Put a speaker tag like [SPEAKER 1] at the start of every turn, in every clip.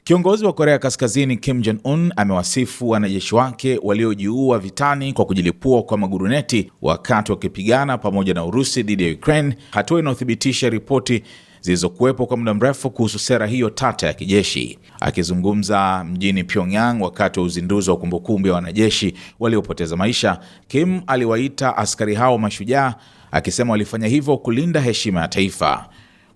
[SPEAKER 1] Kiongozi wa Korea Kaskazini Kim Jong-un amewasifu wanajeshi wake waliojiua vitani kwa kujilipua kwa maguruneti wakati wakipigana pamoja na Urusi dhidi ya Ukraine, hatua inayothibitisha ripoti zilizokuwepo kwa muda mrefu kuhusu sera hiyo tata ya kijeshi. Akizungumza mjini Pyongyang wakati wa uzinduzi wa kumbukumbu ya wanajeshi waliopoteza maisha, Kim aliwaita askari hao mashujaa, akisema walifanya hivyo kulinda heshima ya taifa.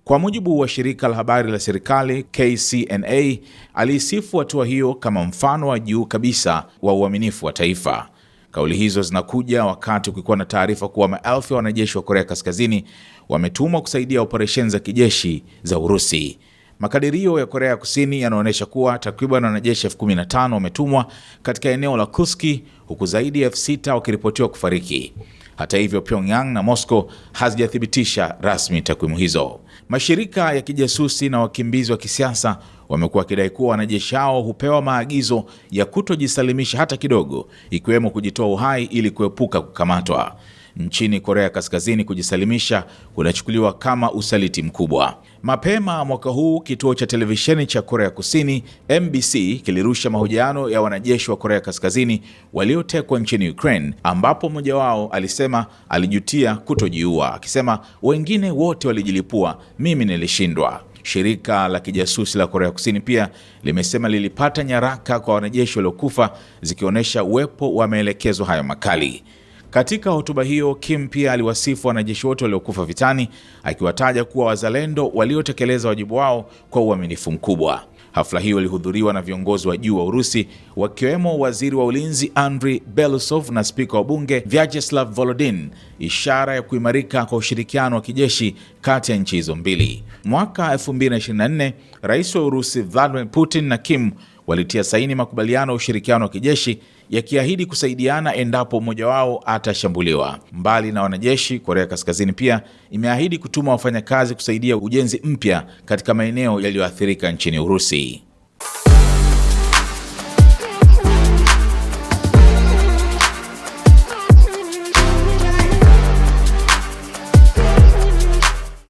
[SPEAKER 1] Kwa mujibu wa shirika la habari la serikali KCNA, aliisifu hatua hiyo kama mfano wa juu kabisa wa uaminifu wa taifa. Kauli hizo zinakuja wakati ukikuwa na taarifa kuwa maelfu ya wanajeshi wa Korea Kaskazini wametumwa kusaidia operesheni za kijeshi za Urusi. Makadirio ya Korea Kusini yanaonyesha kuwa takriban wanajeshi 15,000 wametumwa katika eneo la Kursk, huku zaidi ya 6,000 wakiripotiwa kufariki. Hata hivyo, Pyongyang na Moscow hazijathibitisha rasmi takwimu hizo. Mashirika ya kijasusi na wakimbizi wa kisiasa wamekuwa wakidai kuwa wanajeshi hao hupewa maagizo ya kutojisalimisha hata kidogo, ikiwemo kujitoa uhai ili kuepuka kukamatwa. Nchini Korea Kaskazini, kujisalimisha kunachukuliwa kama usaliti mkubwa. Mapema mwaka huu, kituo cha televisheni cha Korea Kusini MBC kilirusha mahojiano ya wanajeshi wa Korea Kaskazini waliotekwa nchini Ukraine, ambapo mmoja wao alisema alijutia kutojiua, akisema wengine wote walijilipua, mimi nilishindwa. Shirika la kijasusi la Korea Kusini pia limesema lilipata nyaraka kwa wanajeshi waliokufa zikionyesha uwepo wa maelekezo hayo makali. Katika hotuba hiyo, Kim pia aliwasifu wanajeshi wote waliokufa vitani, akiwataja kuwa wazalendo waliotekeleza wajibu wao kwa uaminifu mkubwa. Hafla hiyo ilihudhuriwa na viongozi wa juu wa Urusi, wakiwemo waziri wa ulinzi Andriy Belousov na spika wa bunge Vyacheslav Volodin, ishara ya kuimarika kwa ushirikiano wa kijeshi kati ya nchi hizo mbili. Mwaka 2024, rais wa Urusi Vladimir Putin na Kim walitia saini makubaliano ya ushirikiano wa kijeshi, yakiahidi kusaidiana endapo mmoja wao atashambuliwa. Mbali na wanajeshi, Korea Kaskazini pia imeahidi kutuma wafanyakazi kusaidia ujenzi mpya katika maeneo yaliyoathirika nchini Urusi.